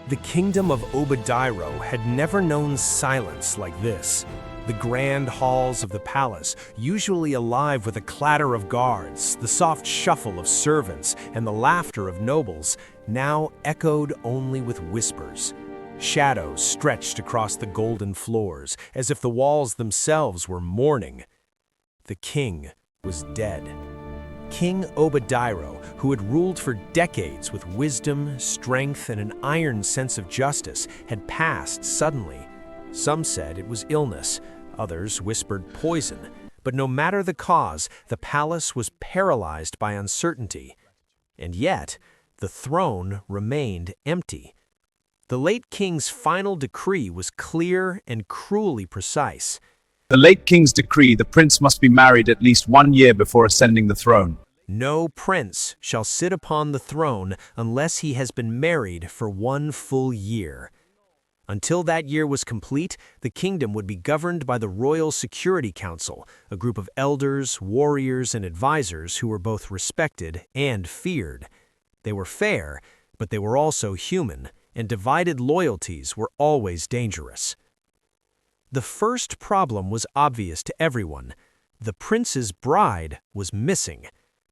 The kingdom of Obadiah had never known silence like this. The grand halls of the palace, usually alive with a clatter of guards, the soft shuffle of servants, and the laughter of nobles, now echoed only with whispers. Shadows stretched across the golden floors, as if the walls themselves were mourning. The king was dead. King Obadiah, who had ruled for decades with wisdom, strength, and an iron sense of justice, had passed suddenly. Some said it was illness, others whispered poison, but no matter the cause, the palace was paralyzed by uncertainty. And yet, the throne remained empty. The late king's final decree was clear and cruelly precise. The late king's decree: the prince must be married at least 1 year before ascending the throne. No prince shall sit upon the throne unless he has been married for 1 full year. Until that year was complete, the kingdom would be governed by the Royal Security Council, a group of elders, warriors, and advisors who were both respected and feared. They were fair, but they were also human, and divided loyalties were always dangerous. The first problem was obvious to everyone. The prince's bride was missing.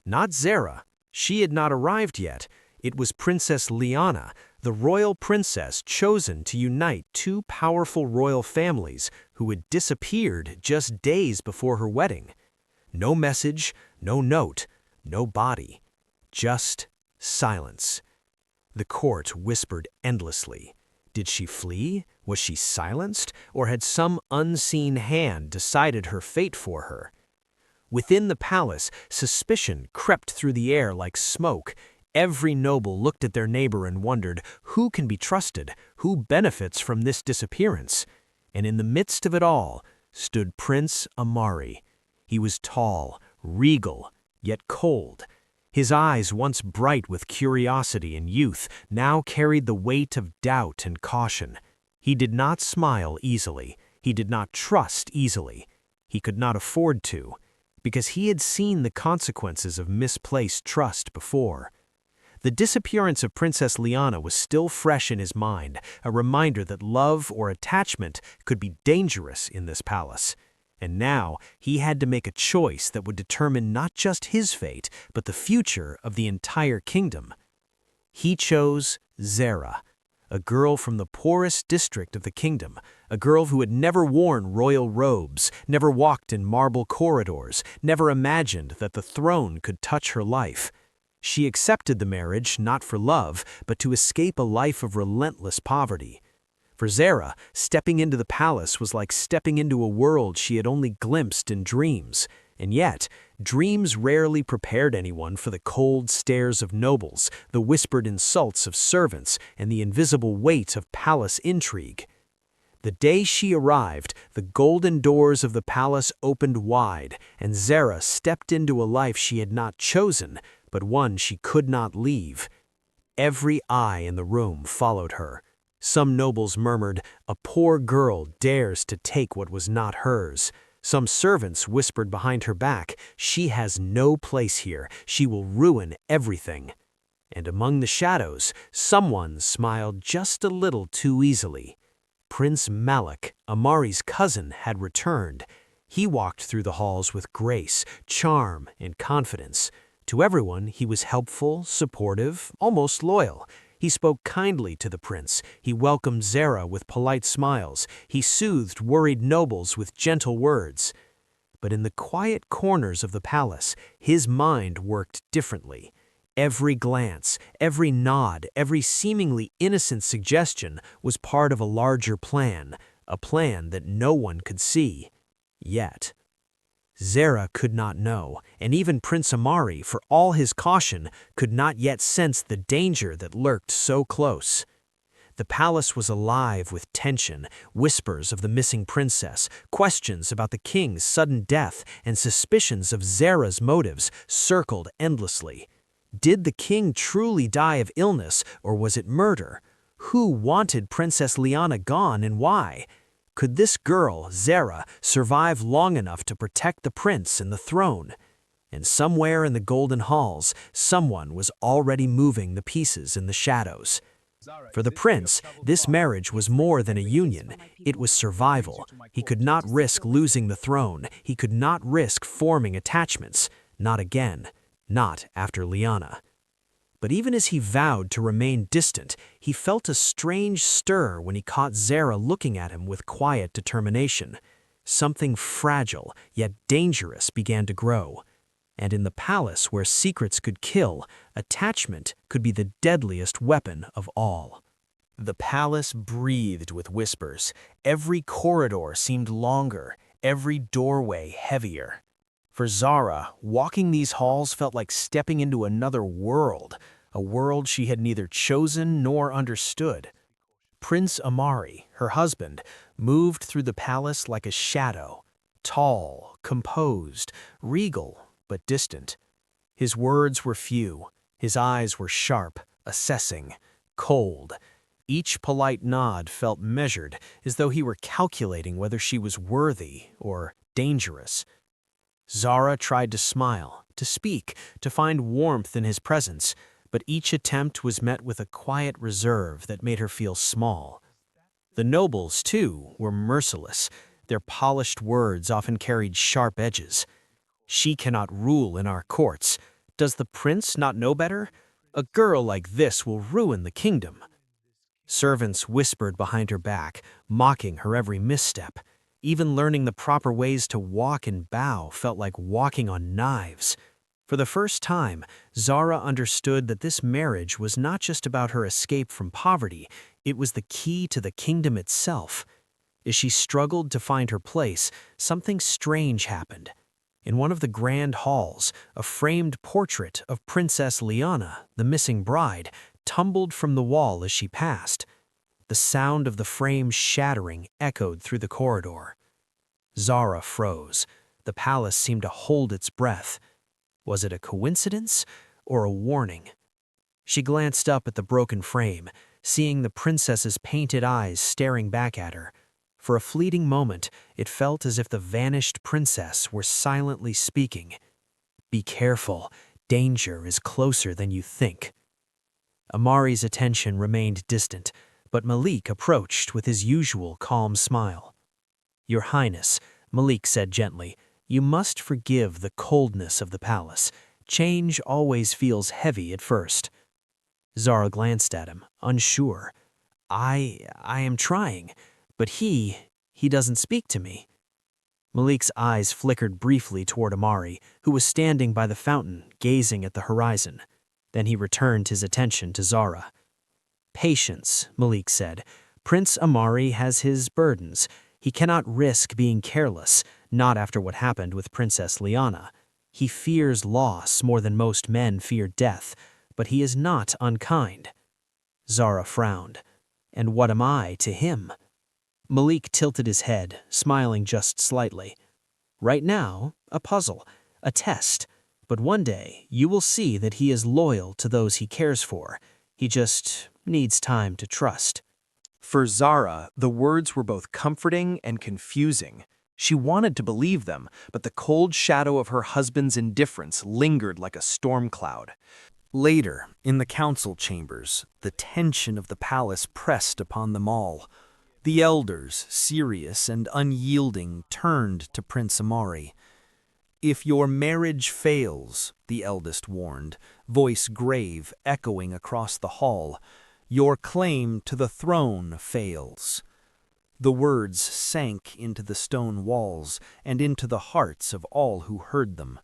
Not Zara. She had not arrived yet. It was Princess Liana, the royal princess chosen to unite 2 powerful royal families who had disappeared just days before her wedding. No message, no note, no body. Just silence. The court whispered endlessly. Did she flee? Was she silenced? Or had some unseen hand decided her fate for her? Within the palace, suspicion crept through the air like smoke. Every noble looked at their neighbor and wondered, who can be trusted? Who benefits from this disappearance? And in the midst of it all stood Prince Amari. He was tall, regal, yet cold. His eyes, once bright with curiosity and youth, now carried the weight of doubt and caution. He did not smile easily. He did not trust easily. He could not afford to, because he had seen the consequences of misplaced trust before. The disappearance of Princess Liana was still fresh in his mind, a reminder that love or attachment could be dangerous in this palace. And now he had to make a choice that would determine not just his fate, but the future of the entire kingdom. He chose Zara, a girl from the poorest district of the kingdom, a girl who had never worn royal robes, never walked in marble corridors, never imagined that the throne could touch her life. She accepted the marriage not for love, but to escape a life of relentless poverty. For Zara, stepping into the palace was like stepping into a world she had only glimpsed in dreams. And yet, dreams rarely prepared anyone for the cold stares of nobles, the whispered insults of servants, and the invisible weight of palace intrigue. The day she arrived, the golden doors of the palace opened wide, and Zara stepped into a life she had not chosen, but one she could not leave. Every eye in the room followed her. Some nobles murmured, "A poor girl dares to take what was not hers." Some servants whispered behind her back, "She has no place here. She will ruin everything." And among the shadows, someone smiled just a little too easily. Prince Malik, Amari's cousin, had returned. He walked through the halls with grace, charm, and confidence. To everyone, he was helpful, supportive, almost loyal. He spoke kindly to the prince. He welcomed Zara with polite smiles. He soothed worried nobles with gentle words. But in the quiet corners of the palace, his mind worked differently. Every glance, every nod, every seemingly innocent suggestion was part of a larger plan, a plan that no one could see. Yet Zara could not know, and even Prince Amari, for all his caution, could not yet sense the danger that lurked so close. The palace was alive with tension, whispers of the missing princess, questions about the king's sudden death, and suspicions of Zara's motives circled endlessly. Did the king truly die of illness, or was it murder? Who wanted Princess Liana gone, and why? Could this girl, Zara, survive long enough to protect the prince and the throne? And somewhere in the golden halls, someone was already moving the pieces in the shadows. For the prince, this marriage was more than a union. It was survival. He could not risk losing the throne. He could not risk forming attachments. Not again. Not after Liana. But even as he vowed to remain distant, he felt a strange stir when he caught Zara looking at him with quiet determination. Something fragile, yet dangerous, began to grow. And in the palace where secrets could kill, attachment could be the deadliest weapon of all. The palace breathed with whispers. Every corridor seemed longer, every doorway heavier. For Zara, walking these halls felt like stepping into another world, a world she had neither chosen nor understood. Prince Amari, her husband, moved through the palace like a shadow, tall, composed, regal, but distant. His words were few, his eyes were sharp, assessing, cold. Each polite nod felt measured, as though he were calculating whether she was worthy or dangerous. Zara tried to smile, to speak, to find warmth in his presence, but each attempt was met with a quiet reserve that made her feel small. The nobles, too, were merciless. Their polished words often carried sharp edges. "She cannot rule in our courts. Does the prince not know better? A girl like this will ruin the kingdom." Servants whispered behind her back, mocking her every misstep. Even learning the proper ways to walk and bow felt like walking on knives. For the first time, Zara understood that this marriage was not just about her escape from poverty, it was the key to the kingdom itself. As she struggled to find her place, something strange happened. In one of the grand halls, a framed portrait of Princess Liana, the missing bride, tumbled from the wall as she passed. The sound of the frame shattering echoed through the corridor. Zara froze. The palace seemed to hold its breath. Was it a coincidence or a warning? She glanced up at the broken frame, seeing the princess's painted eyes staring back at her. For a fleeting moment, it felt as if the vanished princess were silently speaking. "Be careful. Danger is closer than you think." Amari's attention remained distant, but Malik approached with his usual calm smile. "Your Highness," Malik said gently, "you must forgive the coldness of the palace. Change always feels heavy at first." Zara glanced at him, unsure. I am trying, but he doesn't speak to me." Malik's eyes flickered briefly toward Amari, who was standing by the fountain, gazing at the horizon. Then he returned his attention to Zara. "Patience," Malik said. "Prince Amari has his burdens. He cannot risk being careless, not after what happened with Princess Liana. He fears loss more than most men fear death, but he is not unkind." Zara frowned. "And what am I to him?" Malik tilted his head, smiling just slightly. "Right now, a puzzle, a test. But one day, you will see that he is loyal to those he cares for. He just needs time to trust." For Zara, the words were both comforting and confusing. She wanted to believe them, but the cold shadow of her husband's indifference lingered like a storm cloud. Later, in the council chambers, the tension of the palace pressed upon them all. The elders, serious and unyielding, turned to Prince Amari. "If your marriage fails," the eldest warned, voice grave echoing across the hall, "your claim to the throne fails." The words sank into the stone walls and into the hearts of all who heard them.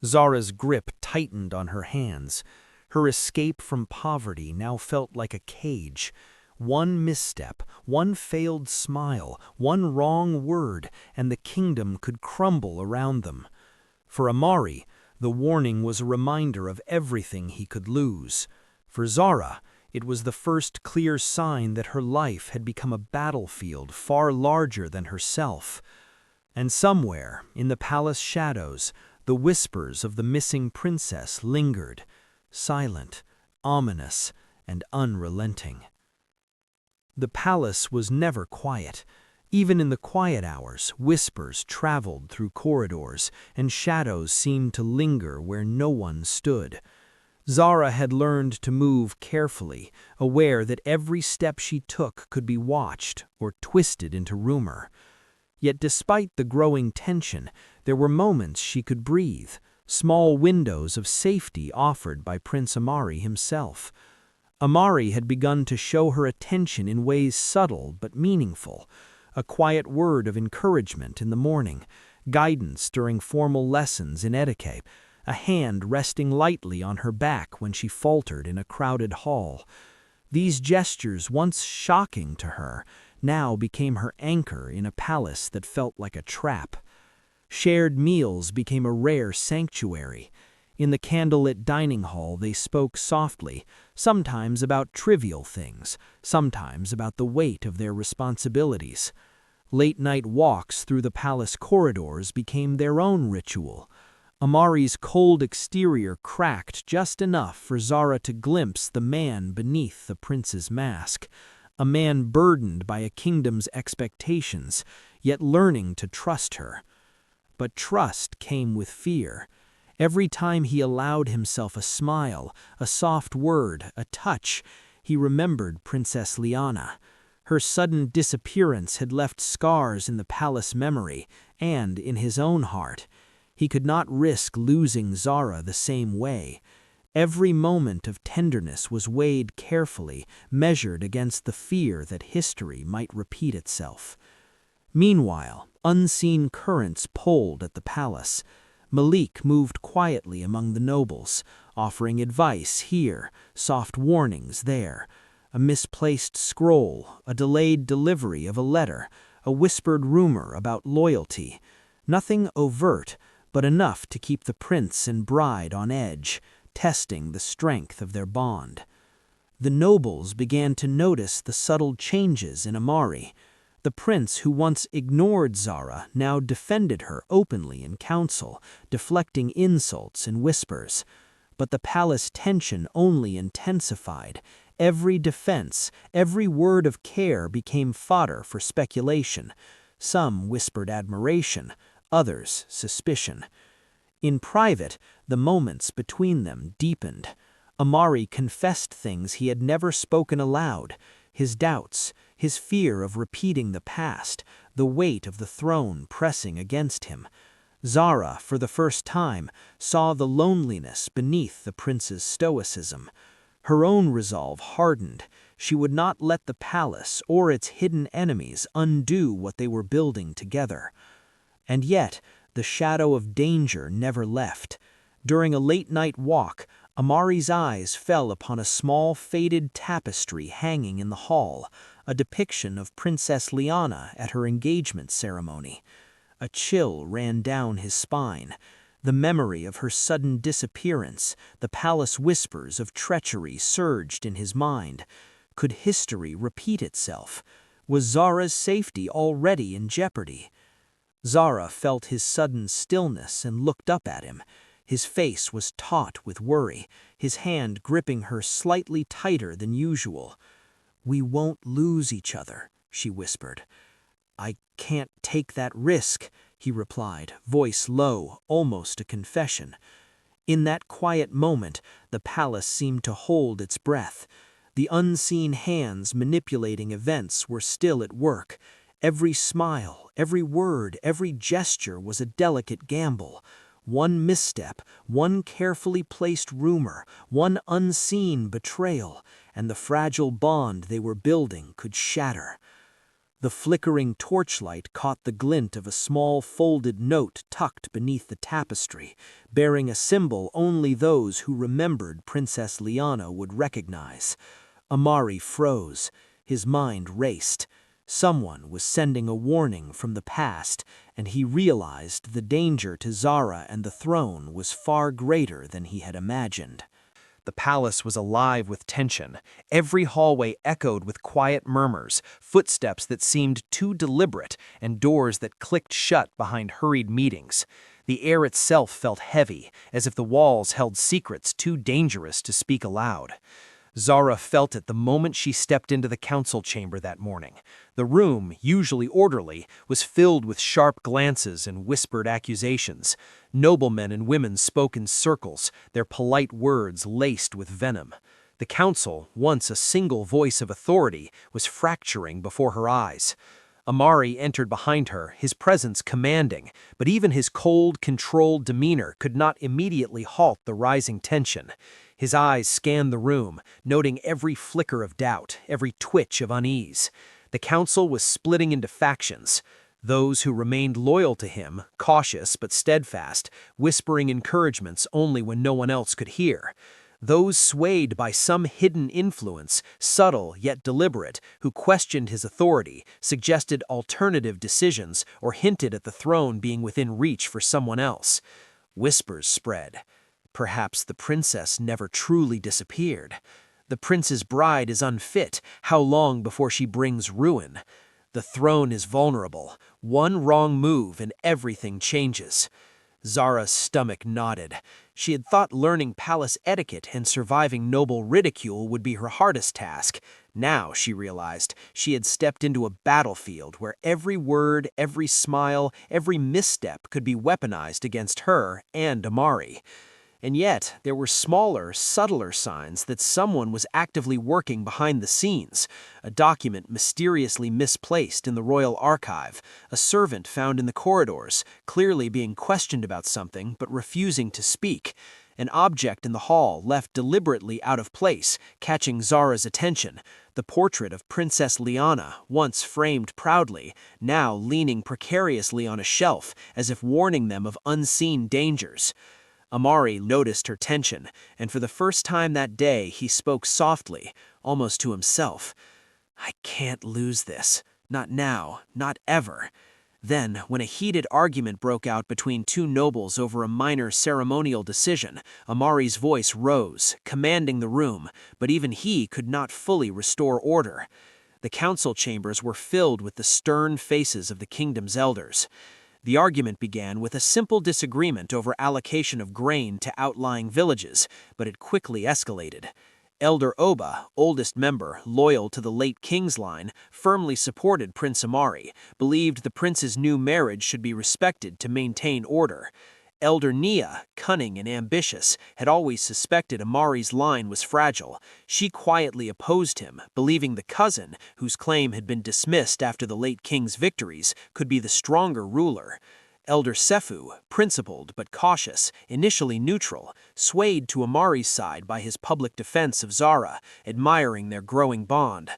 Zara's grip tightened on her hands. Her escape from poverty now felt like a cage. One misstep, one failed smile, one wrong word, and the kingdom could crumble around them. For Amari, the warning was a reminder of everything he could lose. For Zara, it was the first clear sign that her life had become a battlefield far larger than herself. And somewhere, in the palace shadows, the whispers of the missing princess lingered, silent, ominous, and unrelenting. The palace was never quiet. Even in the quiet hours, whispers traveled through corridors, and shadows seemed to linger where no one stood. Zara had learned to move carefully, aware that every step she took could be watched or twisted into rumor. Yet despite the growing tension, there were moments she could breathe, small windows of safety offered by Prince Amari himself. Amari had begun to show her attention in ways subtle but meaningful, a quiet word of encouragement in the morning, guidance during formal lessons in etiquette, a hand resting lightly on her back when she faltered in a crowded hall. These gestures, once shocking to her, now became her anchor in a palace that felt like a trap. Shared meals became a rare sanctuary. In the candlelit dining hall they spoke softly, sometimes about trivial things, sometimes about the weight of their responsibilities. Late-night walks through the palace corridors became their own ritual. Amari's cold exterior cracked just enough for Zara to glimpse the man beneath the prince's mask, a man burdened by a kingdom's expectations, yet learning to trust her. But trust came with fear. Every time he allowed himself a smile, a soft word, a touch, he remembered Princess Liana. Her sudden disappearance had left scars in the palace memory and in his own heart. He could not risk losing Zara the same way. Every moment of tenderness was weighed carefully, measured against the fear that history might repeat itself. Meanwhile, unseen currents pulled at the palace. Malik moved quietly among the nobles, offering advice here, soft warnings there. A misplaced scroll, a delayed delivery of a letter, a whispered rumor about loyalty. Nothing overt, but enough to keep the prince and bride on edge, testing the strength of their bond. The nobles began to notice the subtle changes in Amari. The prince who once ignored Zara now defended her openly in council, deflecting insults and whispers. But the palace tension only intensified. Every defense, every word of care became fodder for speculation. Some whispered admiration, others suspicion. In private, the moments between them deepened. Amari confessed things he had never spoken aloud, his doubts, his fear of repeating the past, the weight of the throne pressing against him. Zara, for the first time, saw the loneliness beneath the prince's stoicism. Her own resolve hardened. She would not let the palace or its hidden enemies undo what they were building together. And yet, the shadow of danger never left. During a late-night walk, Amari's eyes fell upon a small faded tapestry hanging in the hall, a depiction of Princess Liana at her engagement ceremony. A chill ran down his spine. The memory of her sudden disappearance, the palace whispers of treachery surged in his mind. Could history repeat itself? Was Zara's safety already in jeopardy? Zara felt his sudden stillness and looked up at him. His face was taut with worry, his hand gripping her slightly tighter than usual. "We won't lose each other," she whispered. "I can't take that risk," he replied, voice low, almost a confession. In that quiet moment, the palace seemed to hold its breath. The unseen hands manipulating events were still at work. Every smile, every word, every gesture was a delicate gamble. One misstep, one carefully placed rumor, one unseen betrayal, and the fragile bond they were building could shatter. The flickering torchlight caught the glint of a small folded note tucked beneath the tapestry, bearing a symbol only those who remembered Princess Liana would recognize. Amari froze. His mind raced. Someone was sending a warning from the past, and he realized the danger to Zara and the throne was far greater than he had imagined. The palace was alive with tension. Every hallway echoed with quiet murmurs, footsteps that seemed too deliberate, and doors that clicked shut behind hurried meetings. The air itself felt heavy, as if the walls held secrets too dangerous to speak aloud. Zara felt it the moment she stepped into the council chamber that morning. The room, usually orderly, was filled with sharp glances and whispered accusations. Noblemen and women spoke in circles, their polite words laced with venom. The council, once a single voice of authority, was fracturing before her eyes. Amari entered behind her, his presence commanding, but even his cold, controlled demeanor could not immediately halt the rising tension. His eyes scanned the room, noting every flicker of doubt, every twitch of unease. The council was splitting into factions. Those who remained loyal to him, cautious but steadfast, whispering encouragements only when no one else could hear. Those swayed by some hidden influence, subtle yet deliberate, who questioned his authority, suggested alternative decisions, or hinted at the throne being within reach for someone else. Whispers spread. Perhaps the princess never truly disappeared. The prince's bride is unfit. How long before she brings ruin? The throne is vulnerable. One wrong move and everything changes. Zara's stomach knotted. She had thought learning palace etiquette and surviving noble ridicule would be her hardest task. Now, she realized, she had stepped into a battlefield where every word, every smile, every misstep could be weaponized against her and Amari. And yet, there were smaller, subtler signs that someone was actively working behind the scenes. A document mysteriously misplaced in the royal archive, a servant found in the corridors, clearly being questioned about something but refusing to speak, an object in the hall left deliberately out of place, catching Zara's attention, the portrait of Princess Liana, once framed proudly, now leaning precariously on a shelf as if warning them of unseen dangers. Amari noticed her tension, and for the first time that day he spoke softly, almost to himself. "I can't lose this. Not now. Not ever." Then, when a heated argument broke out between two nobles over a minor ceremonial decision, Amari's voice rose, commanding the room, but even he could not fully restore order. The council chambers were filled with the stern faces of the kingdom's elders. The argument began with a simple disagreement over allocation of grain to outlying villages, but it quickly escalated. Elder Oba, oldest member, loyal to the late king's line, firmly supported Prince Amari, believed the prince's new marriage should be respected to maintain order. Elder Nia, cunning and ambitious, had always suspected Amari's line was fragile. She quietly opposed him, believing the cousin, whose claim had been dismissed after the late king's victories, could be the stronger ruler. Elder Sefu, principled but cautious, initially neutral, swayed to Amari's side by his public defense of Zara, admiring their growing bond.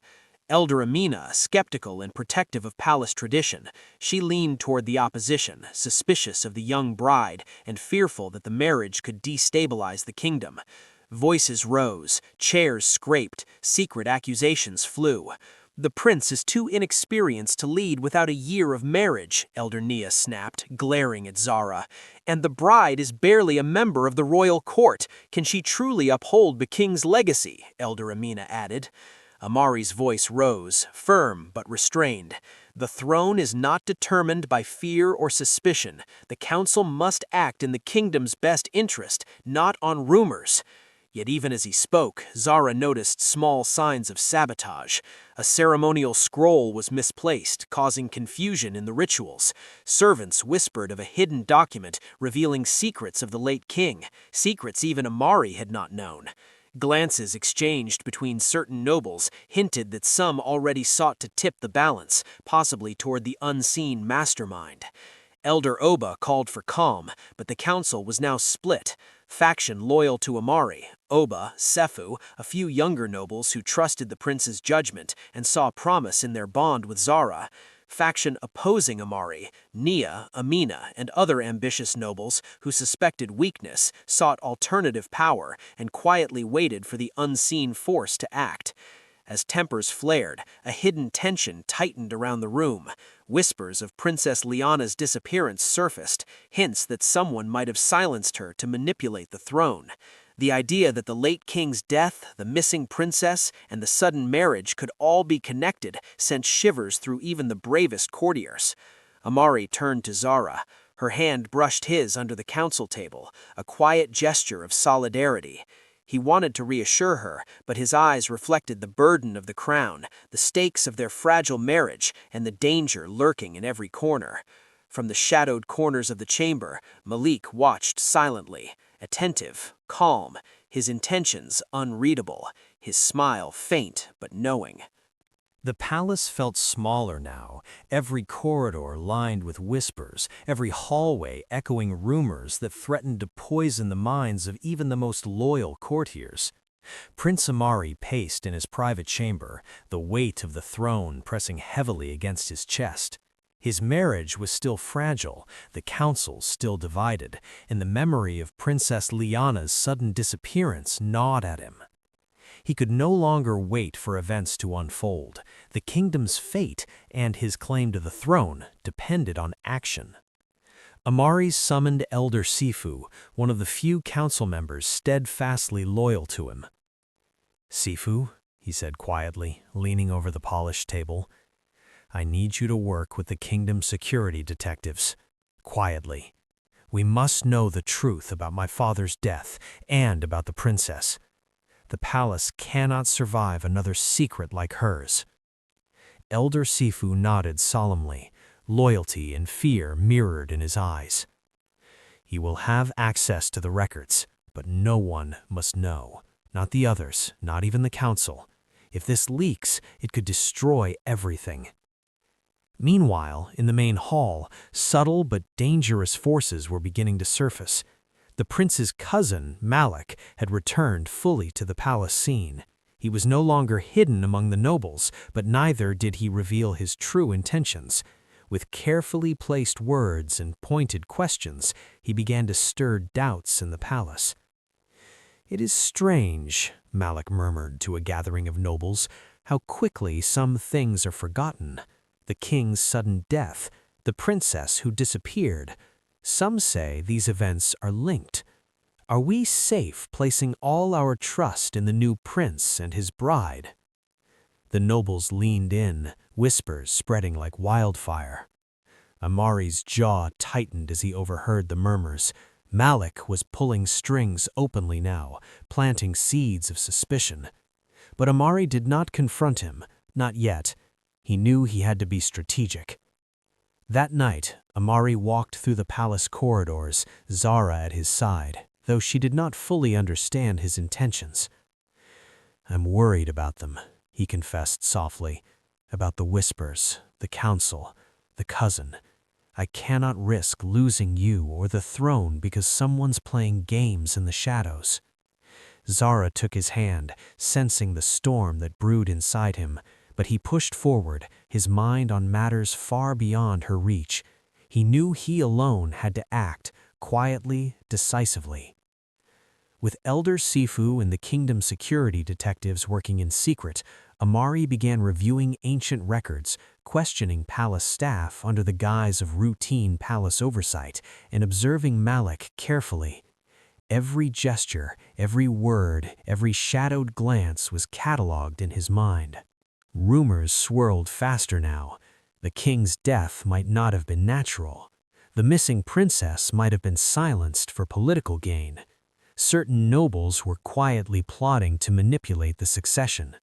Elder Amina, skeptical and protective of palace tradition, she leaned toward the opposition, suspicious of the young bride and fearful that the marriage could destabilize the kingdom. Voices rose, chairs scraped, secret accusations flew. "The prince is too inexperienced to lead without a year of marriage," Elder Nia snapped, glaring at Zara. "And the bride is barely a member of the royal court. Can she truly uphold the king's legacy?" Elder Amina added. Amari's voice rose, firm but restrained. "The throne is not determined by fear or suspicion. The council must act in the kingdom's best interest, not on rumors." Yet even as he spoke, Zara noticed small signs of sabotage. A ceremonial scroll was misplaced, causing confusion in the rituals. Servants whispered of a hidden document revealing secrets of the late king, secrets even Amari had not known. Glances exchanged between certain nobles hinted that some already sought to tip the balance, possibly toward the unseen mastermind. Elder Oba called for calm, but the council was now split. Faction loyal to Amari, Oba, Sefu, a few younger nobles who trusted the prince's judgment and saw promise in their bond with Zara. Faction opposing Amari, Nia, Amina, and other ambitious nobles who suspected weakness, sought alternative power, and quietly waited for the unseen force to act. As tempers flared, a hidden tension tightened around the room. Whispers of Princess Liana's disappearance surfaced, hints that someone might have silenced her to manipulate the throne. The idea that the late king's death, the missing princess, and the sudden marriage could all be connected sent shivers through even the bravest courtiers. Amari turned to Zara. Her hand brushed his under the council table, a quiet gesture of solidarity. He wanted to reassure her, but his eyes reflected the burden of the crown, the stakes of their fragile marriage, and the danger lurking in every corner. From the shadowed corners of the chamber, Malik watched silently, attentive, calm, his intentions unreadable, his smile faint but knowing. The palace felt smaller now, every corridor lined with whispers, every hallway echoing rumors that threatened to poison the minds of even the most loyal courtiers. Prince Amari paced in his private chamber, the weight of the throne pressing heavily against his chest. His marriage was still fragile, the council still divided, and the memory of Princess Liana's sudden disappearance gnawed at him. He could no longer wait for events to unfold. The kingdom's fate and his claim to the throne depended on action. Amari summoned Elder Sifu, one of the few council members steadfastly loyal to him. "Sifu," he said quietly, leaning over the polished table, "I need you to work with the kingdom's security detectives. Quietly. We must know the truth about my father's death and about the princess. The palace cannot survive another secret like hers." Elder Sifu nodded solemnly, loyalty and fear mirrored in his eyes. "He will have access to the records, but no one must know. Not the others, not even the council. If this leaks, it could destroy everything." Meanwhile, in the main hall, subtle but dangerous forces were beginning to surface. The prince's cousin, Malik, had returned fully to the palace scene. He was no longer hidden among the nobles, but neither did he reveal his true intentions. With carefully placed words and pointed questions, he began to stir doubts in the palace. "It is strange," Malik murmured to a gathering of nobles, "how quickly some things are forgotten. The king's sudden death, the princess who disappeared. Some say these events are linked. Are we safe placing all our trust in the new prince and his bride?" The nobles leaned in, whispers spreading like wildfire. Amari's jaw tightened as he overheard the murmurs. Malik was pulling strings openly now, planting seeds of suspicion. But Amari did not confront him, not yet. He knew he had to be strategic. That night, Amari walked through the palace corridors, Zara at his side, though she did not fully understand his intentions. "I'm worried about them," he confessed softly, "about the whispers, the council, the cousin. I cannot risk losing you or the throne because someone's playing games in the shadows." Zara took his hand, sensing the storm that brewed inside him, but he pushed forward, his mind on matters far beyond her reach. He knew he alone had to act, quietly, decisively. With Elder Sifu and the kingdom's security detectives working in secret, Amari began reviewing ancient records, questioning palace staff under the guise of routine palace oversight, and observing Malik carefully. Every gesture, every word, every shadowed glance was catalogued in his mind. Rumors swirled faster now. The king's death might not have been natural. The missing princess might have been silenced for political gain. Certain nobles were quietly plotting to manipulate the succession.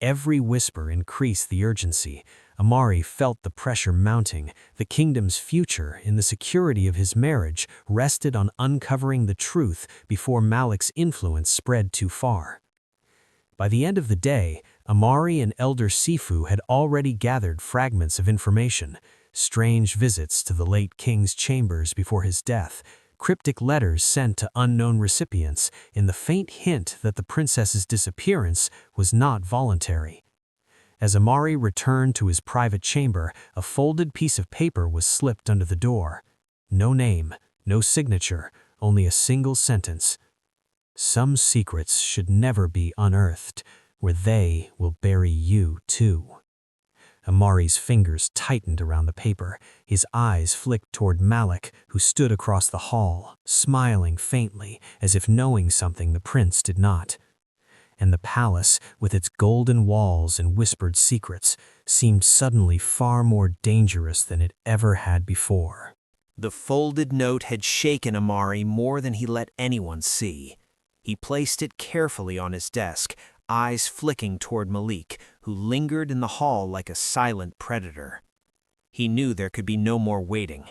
Every whisper increased the urgency. Amari felt the pressure mounting. The kingdom's future, in the security of his marriage, rested on uncovering the truth before Malik's influence spread too far. By the end of the day, Amari and Elder Sifu had already gathered fragments of information: strange visits to the late king's chambers before his death, cryptic letters sent to unknown recipients, in the faint hint that the princess's disappearance was not voluntary. As Amari returned to his private chamber, a folded piece of paper was slipped under the door. No name, no signature, only a single sentence: "Some secrets should never be unearthed, where they will bury you too." Amari's fingers tightened around the paper. His eyes flicked toward Malik, who stood across the hall, smiling faintly, as if knowing something the prince did not. And the palace, with its golden walls and whispered secrets, seemed suddenly far more dangerous than it ever had before. The folded note had shaken Amari more than he let anyone see. He placed it carefully on his desk, eyes flicking toward Malik, who lingered in the hall like a silent predator. He knew there could be no more waiting.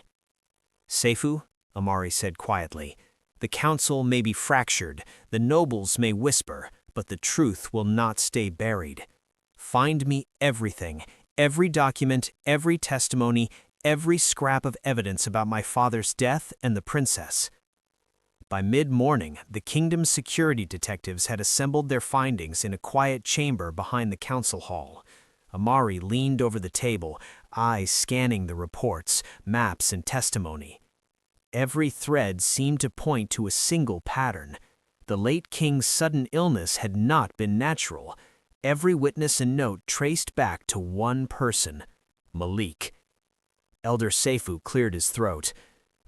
"Seyfu," Amari said quietly, "the council may be fractured, the nobles may whisper, but the truth will not stay buried. Find me everything, every document, every testimony, every scrap of evidence about my father's death and the princess." By mid-morning, the kingdom's security detectives had assembled their findings in a quiet chamber behind the council hall. Amari leaned over the table, eyes scanning the reports, maps, and testimony. Every thread seemed to point to a single pattern. The late king's sudden illness had not been natural. Every witness and note traced back to one person, Malik. Elder Seyfu cleared his throat.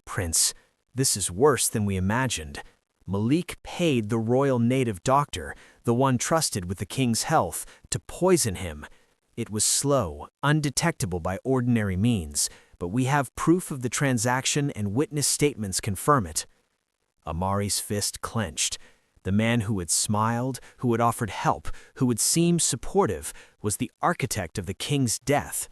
"Prince, this is worse than we imagined. Malik paid the royal native doctor, the one trusted with the king's health, to poison him. It was slow, undetectable by ordinary means, but we have proof of the transaction and witness statements confirm it." Amari's fist clenched. The man who had smiled, who had offered help, who had seemed supportive, was the architect of the king's death.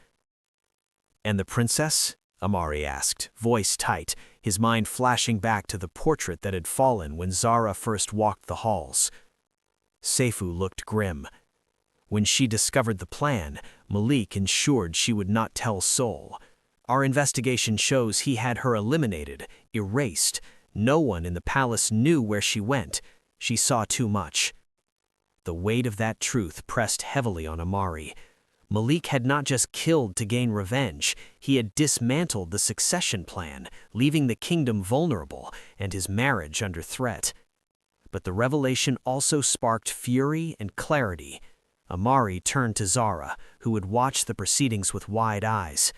"And the princess?" Amari asked, voice tight, his mind flashing back to the portrait that had fallen when Zara first walked the halls. Seyfu looked grim. "When she discovered the plan, Malik ensured she would not tell Soul. Our investigation shows he had her eliminated, erased. No one in the palace knew where she went. She saw too much." The weight of that truth pressed heavily on Amari. Malik had not just killed to gain revenge, he had dismantled the succession plan, leaving the kingdom vulnerable and his marriage under threat. But the revelation also sparked fury and clarity. Amari turned to Zara, who had watched the proceedings with wide eyes.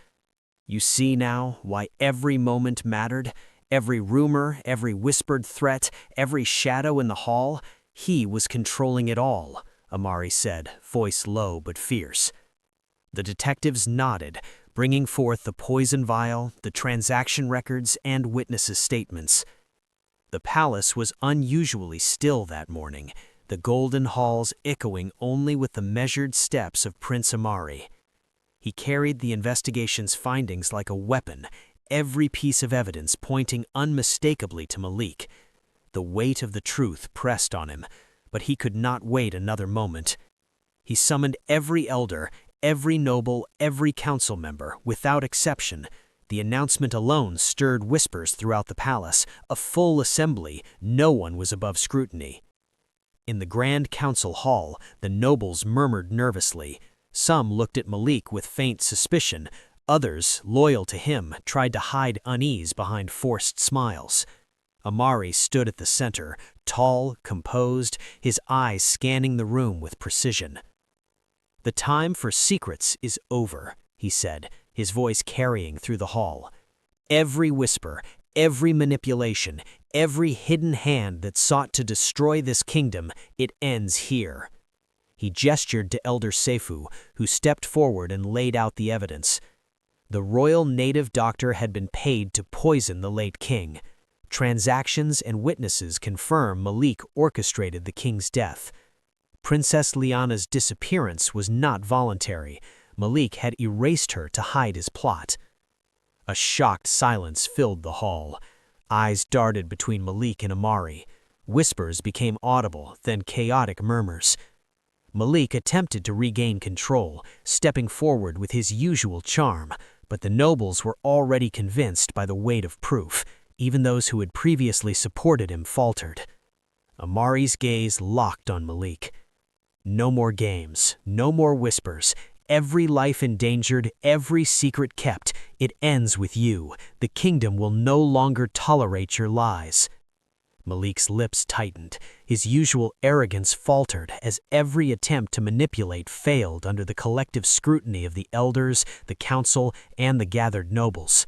"You see now why every moment mattered? Every rumor, every whispered threat, every shadow in the hall? He was controlling it all," Amari said, voice low but fierce. The detectives nodded, bringing forth the poison vial, the transaction records, and witnesses' statements. The palace was unusually still that morning, the golden halls echoing only with the measured steps of Prince Amari. He carried the investigation's findings like a weapon, every piece of evidence pointing unmistakably to Malik. The weight of the truth pressed on him, but he could not wait another moment. He summoned every elder, every noble, every council member, without exception. The announcement alone stirred whispers throughout the palace. A full assembly, no one was above scrutiny. In the grand council hall, the nobles murmured nervously. Some looked at Malik with faint suspicion. Others, loyal to him, tried to hide unease behind forced smiles. Amari stood at the center, tall, composed, his eyes scanning the room with precision. "The time for secrets is over," he said, his voice carrying through the hall. "Every whisper, every manipulation, every hidden hand that sought to destroy this kingdom, it ends here." He gestured to Elder Seyfu, who stepped forward and laid out the evidence. The royal native doctor had been paid to poison the late king. Transactions and witnesses confirm Malik orchestrated the king's death. Princess Liana's disappearance was not voluntary. Malik had erased her to hide his plot. A shocked silence filled the hall. Eyes darted between Malik and Amari. Whispers became audible, then chaotic murmurs. Malik attempted to regain control, stepping forward with his usual charm, but the nobles were already convinced by the weight of proof. Even those who had previously supported him faltered. Amari's gaze locked on Malik. No more games, no more whispers. Every life endangered, every secret kept. It ends with you. The kingdom will no longer tolerate your lies. Malik's lips tightened. His usual arrogance faltered as every attempt to manipulate failed under the collective scrutiny of the elders, the council, and the gathered nobles.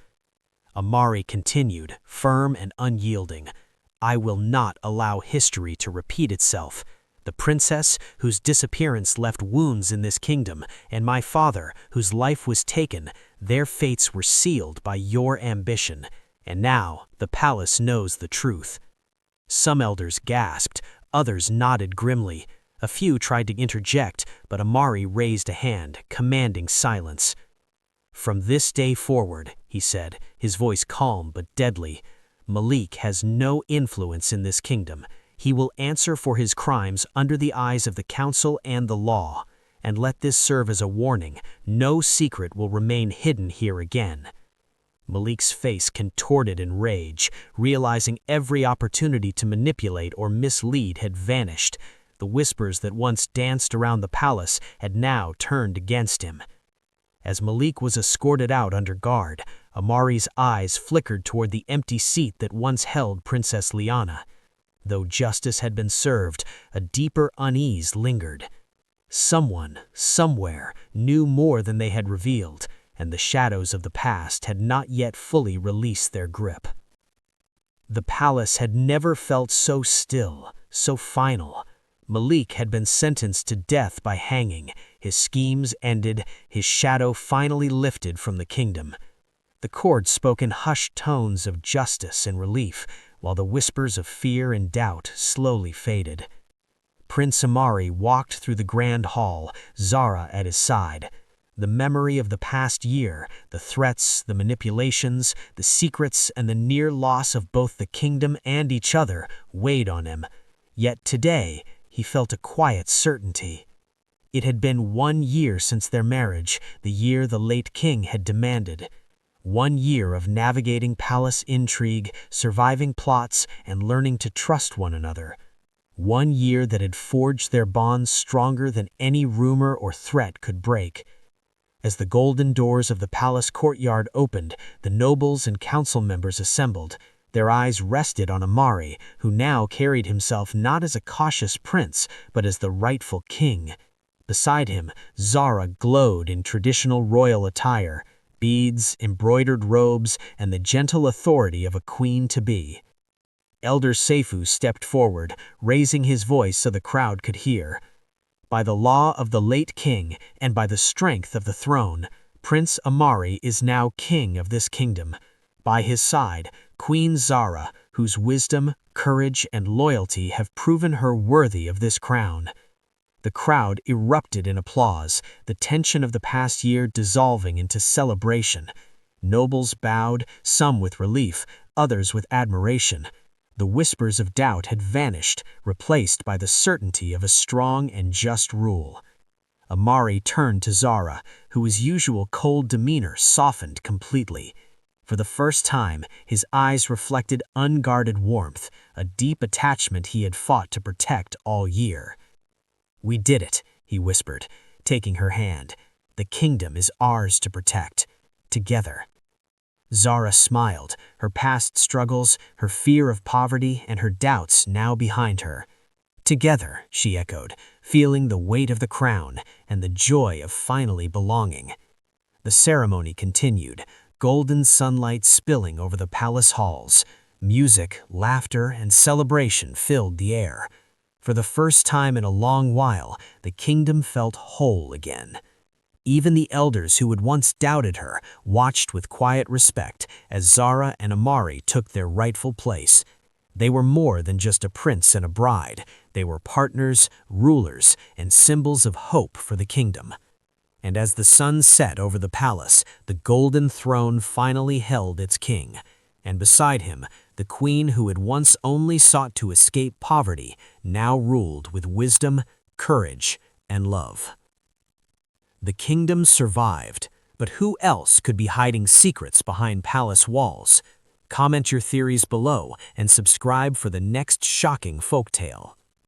Amari continued, firm and unyielding. "I will not allow history to repeat itself. The princess, whose disappearance left wounds in this kingdom, and my father, whose life was taken, their fates were sealed by your ambition. And now the palace knows the truth." Some elders gasped, Others nodded grimly. A few tried to interject, but Amari raised a hand, commanding silence. "From this day forward," he said, his voice calm but deadly, "Malik has no influence in this kingdom. He will answer for his crimes under the eyes of the council and the law. And let this serve as a warning, no secret will remain hidden here again." Malik's face contorted in rage, realizing every opportunity to manipulate or mislead had vanished. The whispers that once danced around the palace had now turned against him. As Malik was escorted out under guard, Amari's eyes flickered toward the empty seat that once held Princess Liana. Though justice had been served, a deeper unease lingered. Someone, somewhere, knew more than they had revealed, and the shadows of the past had not yet fully released their grip. The palace had never felt so still, so final. Malik had been sentenced to death by hanging, his schemes ended, his shadow finally lifted from the kingdom. The court spoke in hushed tones of justice and relief, while the whispers of fear and doubt slowly faded. Prince Amari walked through the grand hall, Zara at his side. The memory of the past year, the threats, the manipulations, the secrets, and the near loss of both the kingdom and each other weighed on him. Yet today, he felt a quiet certainty. It had been 1 year since their marriage, the year the late king had demanded. 1 year of navigating palace intrigue, surviving plots, and learning to trust one another. 1 year that had forged their bonds stronger than any rumor or threat could break. As the golden doors of the palace courtyard opened, the nobles and council members assembled. Their eyes rested on Amari, who now carried himself not as a cautious prince, but as the rightful king. Beside him, Zara glowed in traditional royal attire, beads, embroidered robes, and the gentle authority of a queen-to-be. Elder Seifu stepped forward, raising his voice so the crowd could hear. "By the law of the late king, and by the strength of the throne, Prince Amari is now king of this kingdom. By his side, Queen Zara, whose wisdom, courage, and loyalty have proven her worthy of this crown." The crowd erupted in applause, the tension of the past year dissolving into celebration. Nobles bowed, some with relief, others with admiration. The whispers of doubt had vanished, replaced by the certainty of a strong and just rule. Amari turned to Zara, whose usual cold demeanor softened completely. For the first time, his eyes reflected unguarded warmth, a deep attachment he had fought to protect all year. "We did it," he whispered, taking her hand. "The kingdom is ours to protect. Together." Zara smiled, her past struggles, her fear of poverty, and her doubts now behind her. "Together," she echoed, feeling the weight of the crown and the joy of finally belonging. The ceremony continued, golden sunlight spilling over the palace halls. Music, laughter, and celebration filled the air. For the first time in a long while, the kingdom felt whole again. Even the elders who had once doubted her watched with quiet respect as Zara and Amari took their rightful place. They were more than just a prince and a bride. They were partners, rulers, and symbols of hope for the kingdom. And as the sun set over the palace, the golden throne finally held its king. And beside him, the queen who had once only sought to escape poverty now ruled with wisdom, courage, and love. The kingdom survived, but who else could be hiding secrets behind palace walls? Comment your theories below and subscribe for the next shocking folktale.